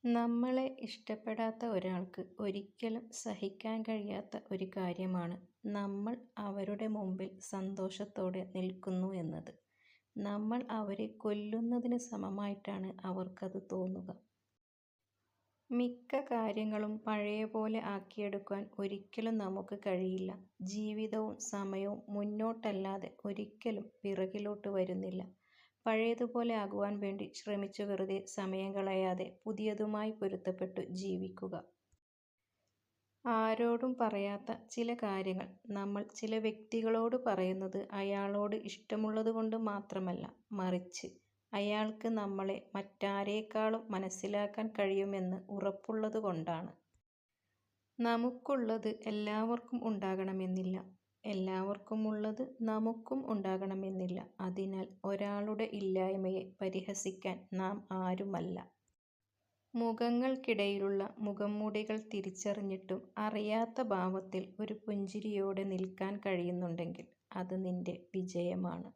നമ്മളെ ഇഷ്ടപ്പെടാത്ത ഒരാൾക്ക് ഒരിക്കലും സഹിക്കാൻ കഴിയാത്ത ഒരു കാര്യമാണ് നമ്മൾ അവരുടെ മുമ്പിൽ സന്തോഷത്തോടെ നിൽക്കുന്നു എന്നത്. നമ്മൾ അവരെ കൊല്ലുന്നതിന് സമമായിട്ടാണ് അവർക്കത് തോന്നുക. മിക്ക കാര്യങ്ങളും പഴയപോലെ ആക്കിയെടുക്കാൻ ഒരിക്കലും നമുക്ക് കഴിയില്ല. ജീവിതവും സമയവും മുന്നോട്ടല്ലാതെ ഒരിക്കലും പിറകിലോട്ട് വരുന്നില്ല. പഴയതുപോലെ ആകുവാൻ വേണ്ടി ശ്രമിച്ചു വെറുതെ സമയം കളയാതെ പുതിയതുമായി പൊരുത്തപ്പെട്ടു ജീവിക്കുക. ആരോടും പറയാത്ത ചില കാര്യങ്ങൾ നമ്മൾ ചില വ്യക്തികളോട് പറയുന്നത് അയാളോട് ഇഷ്ടമുള്ളതുകൊണ്ട് മാത്രമല്ല, മറിച്ച് അയാൾക്ക് നമ്മളെ മറ്റാരേക്കാളും മനസ്സിലാക്കാൻ കഴിയുമെന്ന് ഉറപ്പുള്ളതുകൊണ്ടാണ്. നമുക്കുള്ളത് എല്ലാവർക്കും ഉണ്ടാകണമെന്നില്ല. എല്ലാവർക്കുമുള്ളത് നമുക്കും ഉണ്ടാകണമെന്നില്ല. അതിനാൽ ഒരാളുടെ ഇല്ലായ്മയെ പരിഹസിക്കാൻ നാം ആരുമല്ല. മുഖങ്ങൾക്കിടയിലുള്ള മുഖംമൂടികൾ തിരിച്ചറിഞ്ഞിട്ടും അറിയാത്ത ഭാവത്തിൽ ഒരു പുഞ്ചിരിയോടെ നിൽക്കാൻ കഴിയുന്നുണ്ടെങ്കിൽ അത് നിന്റെ വിജയമാണ്.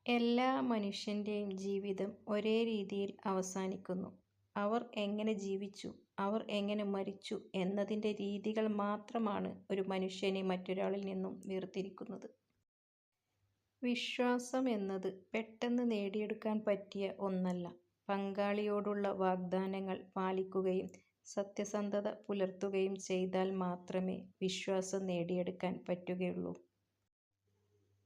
എല്ലാ മനുഷ്യൻ്റെയും ജീവിതം ഒരേ രീതിയിൽ അവസാനിക്കുന്നു. അവർ എങ്ങനെ ജീവിച്ചു, അവർ എങ്ങനെ മരിച്ചു എന്നതിൻ്റെ രീതികൾ മാത്രമാണ് ഒരു മനുഷ്യനെ മറ്റൊരാളിൽ നിന്നും വേർതിരിക്കുന്നത്. വിശ്വാസം എന്നത് പെട്ടെന്ന് നേടിയെടുക്കാൻ പറ്റിയ ഒന്നല്ല. പങ്കാളിയോടുള്ള വാഗ്ദാനങ്ങൾ പാലിക്കുകയും സത്യസന്ധത പുലർത്തുകയും ചെയ്താൽ മാത്രമേ വിശ്വാസം നേടിയെടുക്കാൻ പറ്റുകയുള്ളൂ.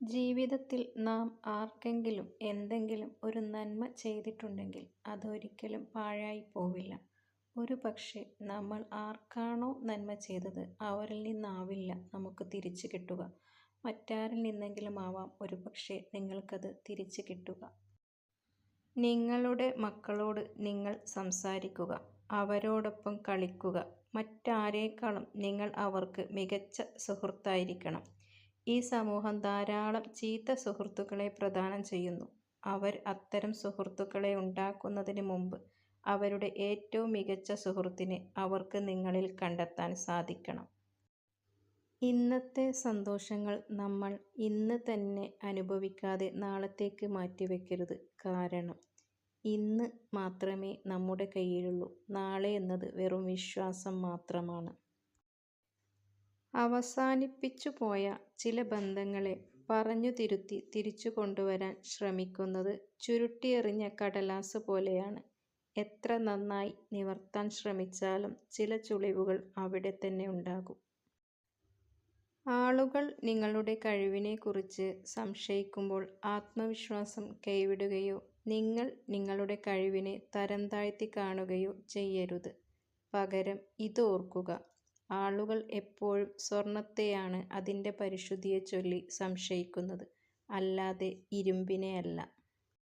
ജീവിതത്തിൽ നാം ആർക്കെങ്കിലും എന്തെങ്കിലും ഒരു നന്മ ചെയ്തിട്ടുണ്ടെങ്കിൽ അതൊരിക്കലും പാഴായി പോവില്ല. ഒരു പക്ഷേ നമ്മൾ ആർക്കാണോ നന്മ ചെയ്തത് അവരിൽ നിന്നാവില്ല നമുക്ക് തിരിച്ചു കിട്ടുക. മറ്റാരിൽ നിന്നെങ്കിലും ആവാം ഒരു പക്ഷേ നിങ്ങൾക്കത് തിരിച്ചു കിട്ടുക. നിങ്ങളുടെ മക്കളോട് നിങ്ങൾ സംസാരിക്കുക, അവരോടൊപ്പം കളിക്കുക. മറ്റാരേക്കാളും നിങ്ങൾ അവർക്ക് മികച്ച സുഹൃത്തായിരിക്കണം. ഈ സമൂഹം ധാരാളം ചീത്ത സുഹൃത്തുക്കളെ പ്രദാനം ചെയ്യുന്നു. അവർ അത്തരം സുഹൃത്തുക്കളെ ഉണ്ടാക്കുന്നതിന് മുമ്പ് അവരുടെ ഏറ്റവും മികച്ച സുഹൃത്തിനെ അവർക്ക് നിങ്ങളിൽ കണ്ടെത്താൻ സാധിക്കണം. ഇന്നത്തെ സന്തോഷങ്ങൾ നമ്മൾ ഇന്ന് തന്നെ അനുഭവിക്കാതെ നാളത്തേക്ക് മാറ്റിവെക്കരുത്. കാരണം ഇന്ന് മാത്രമേ നമ്മുടെ കയ്യിലുള്ളൂ. നാളെ എന്നത് വെറും വിശ്വാസം മാത്രമാണ്. അവസാനിപ്പിച്ചു പോയ ചില ബന്ധങ്ങളെ പറഞ്ഞു തിരുത്തി തിരിച്ചു കൊണ്ടുവരാൻ ശ്രമിക്കുന്നത് ചുരുട്ടിയെറിഞ്ഞ കടലാസ് പോലെയാണ്. എത്ര നന്നായി നിവർത്താൻ ശ്രമിച്ചാലും ചില ചുളിവുകൾ അവിടെ തന്നെ ഉണ്ടാകും. ആളുകൾ നിങ്ങളുടെ കഴിവിനെക്കുറിച്ച് സംശയിക്കുമ്പോൾ ആത്മവിശ്വാസം കൈവിടുകയോ നിങ്ങൾ നിങ്ങളുടെ കഴിവിനെ തരം താഴ്ത്തി കാണുകയോ ചെയ്യരുത്. പകരം ഇതോർക്കുക, ആളുകൾ എപ്പോഴും സ്വർണത്തെയാണ് അതിൻ്റെ പരിശുദ്ധിയെ ചൊല്ലി സംശയിക്കുന്നത്, അല്ലാതെ ഇരുമ്പിനെയല്ല.